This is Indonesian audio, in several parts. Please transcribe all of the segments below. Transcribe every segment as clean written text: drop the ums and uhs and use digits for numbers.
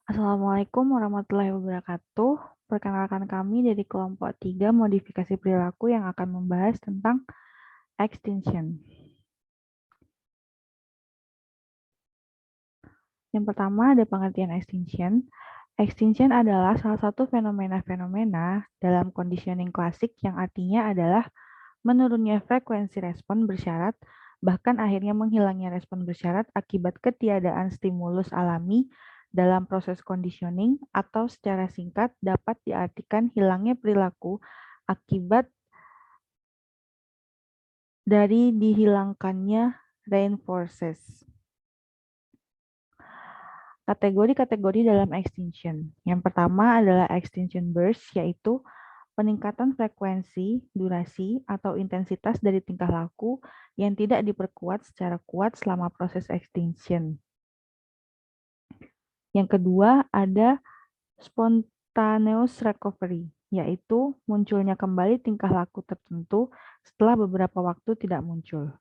Assalamualaikum warahmatullahi wabarakatuh. Perkenalkan kami dari kelompok 3 modifikasi perilaku yang akan membahas tentang extinction. Yang pertama ada pengertian extinction. Extinction adalah salah satu fenomena-fenomena dalam conditioning klasik yang artinya adalah menurunnya frekuensi respon bersyarat, bahkan akhirnya menghilangnya respon bersyarat akibat ketiadaan stimulus alami dalam proses conditioning, atau secara singkat dapat diartikan hilangnya perilaku akibat dari dihilangkannya reinforces. Kategori-kategori dalam extinction. Yang pertama adalah extinction burst, yaitu peningkatan frekuensi, durasi, atau intensitas dari tingkah laku yang tidak diperkuat secara kuat selama proses extinction. Yang kedua ada spontaneous recovery, yaitu munculnya kembali tingkah laku tertentu setelah beberapa waktu tidak muncul.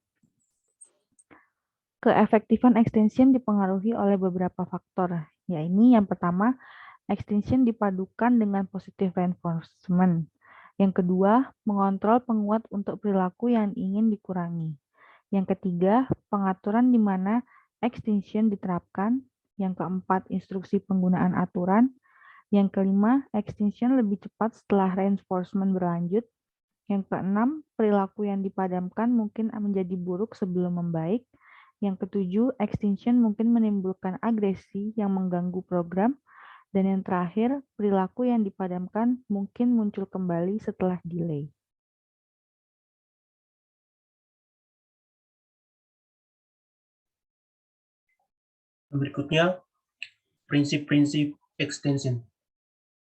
Keefektifan extinction dipengaruhi oleh beberapa faktor, yaitu yang pertama, extinction dipadukan dengan positive reinforcement. Yang kedua, mengontrol penguat untuk perilaku yang ingin dikurangi. Yang ketiga, pengaturan di mana extinction diterapkan. Yang keempat, instruksi penggunaan aturan. Yang kelima, extinction lebih cepat setelah reinforcement berlanjut. Yang keenam, perilaku yang dipadamkan mungkin menjadi buruk sebelum membaik. Yang ketujuh, extinction mungkin menimbulkan agresi yang mengganggu program. Dan yang terakhir, perilaku yang dipadamkan mungkin muncul kembali setelah delay. Berikutnya, prinsip-prinsip extension.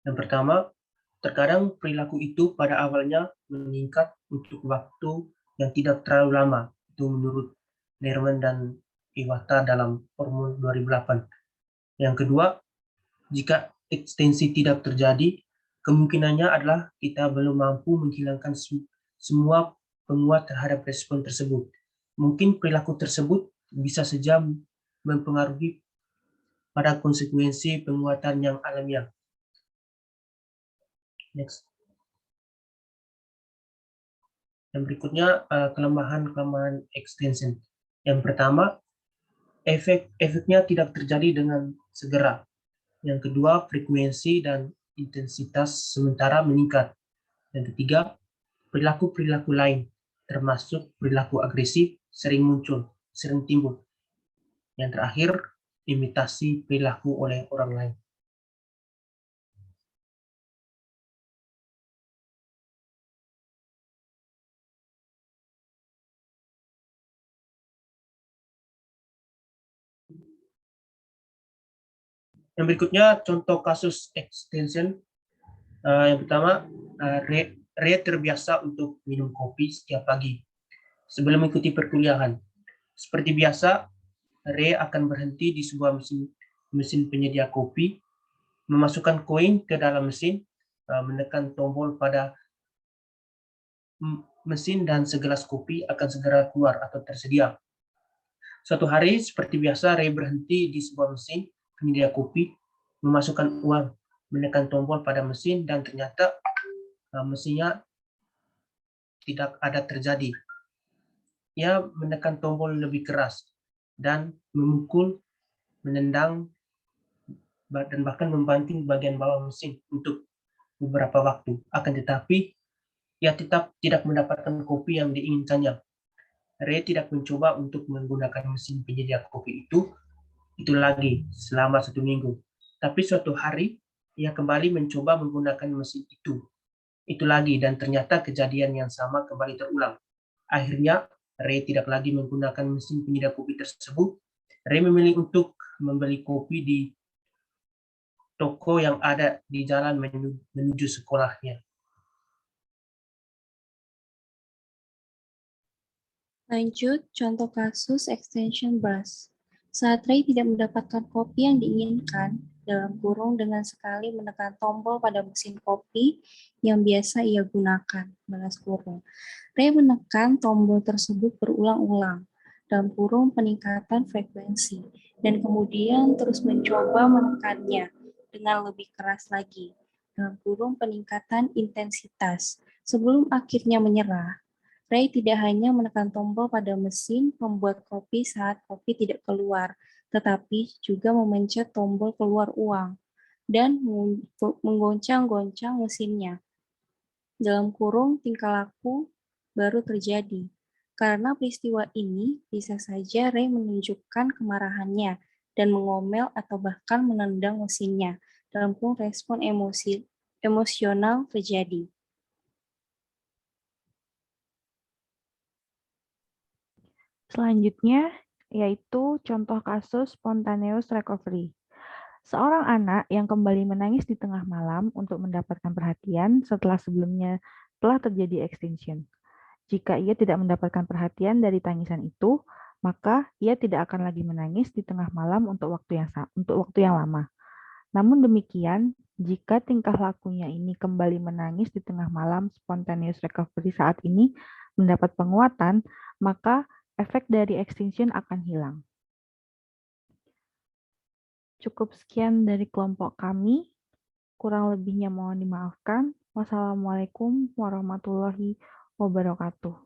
Yang pertama, terkadang perilaku itu pada awalnya meningkat untuk waktu yang tidak terlalu lama. Itu menurut Lerman dan Iwata dalam Formul 2008. Yang kedua, jika ekstensi tidak terjadi, kemungkinannya adalah kita belum mampu menghilangkan semua penguat terhadap respon tersebut. Mungkin perilaku tersebut bisa saja mempengaruhi pada konsekuensi penguatan yang alamiah. Next. Yang berikutnya, kelemahan-kelemahan extension. Yang pertama, efeknya tidak terjadi dengan segera. Yang kedua, frekuensi dan intensitas sementara meningkat. Yang ketiga, perilaku-perilaku lain, termasuk perilaku agresif, sering timbul. Yang terakhir, imitasi perilaku oleh orang lain. Yang berikutnya, contoh kasus extension. Yang pertama, Ray terbiasa untuk minum kopi setiap pagi sebelum mengikuti perkuliahan. Seperti biasa, Ray akan berhenti di sebuah mesin penyedia kopi, memasukkan koin ke dalam mesin, menekan tombol pada mesin, dan segelas kopi akan segera keluar atau tersedia. Suatu hari, seperti biasa, Ray berhenti di sebuah mesin penyedia kopi, memasukkan uang, menekan tombol pada mesin, dan ternyata mesinnya tidak ada terjadi. Ia menekan tombol lebih keras dan memukul, menendang, dan bahkan membanting bagian bawah mesin untuk beberapa waktu. Akan tetapi, ia tetap tidak mendapatkan kopi yang diinginkannya. Ray tidak mencoba untuk menggunakan mesin penyedia kopi itu lagi selama 1 minggu. Tapi suatu hari, ia kembali mencoba menggunakan mesin itu lagi, dan ternyata kejadian yang sama kembali terulang. Akhirnya, Ray tidak lagi menggunakan mesin penyedia kopi tersebut. Ray memilih untuk membeli kopi di toko yang ada di jalan menuju sekolahnya. Lanjut, contoh kasus extension burst. Saat Ray tidak mendapatkan kopi yang diinginkan, dalam kurung dengan sekali menekan tombol pada mesin kopi yang biasa ia gunakan, balas kurung. Ray menekan tombol tersebut berulang-ulang, dalam kurung peningkatan frekuensi, dan kemudian terus mencoba menekannya, dengan lebih keras lagi, dalam kurung peningkatan intensitas. Sebelum akhirnya menyerah, Ray tidak hanya menekan tombol pada mesin membuat kopi saat kopi tidak keluar, tetapi juga memencet tombol keluar uang dan menggoncang-goncang mesinnya. Dalam kurung tingkah laku baru terjadi. Karena peristiwa ini, bisa saja Ray menunjukkan kemarahannya dan mengomel atau bahkan menendang mesinnya. Dalam kurung respon emosional terjadi. Selanjutnya, yaitu contoh kasus spontaneous recovery. Seorang anak yang kembali menangis di tengah malam untuk mendapatkan perhatian setelah sebelumnya telah terjadi extinction. Jika ia tidak mendapatkan perhatian dari tangisan itu, maka ia tidak akan lagi menangis di tengah malam untuk waktu yang lama. Namun demikian, jika tingkah lakunya ini kembali menangis di tengah malam spontaneous recovery saat ini mendapat penguatan, maka efek dari extinction akan hilang. Cukup sekian dari kelompok kami. Kurang lebihnya mohon dimaafkan. Wassalamualaikum warahmatullahi wabarakatuh.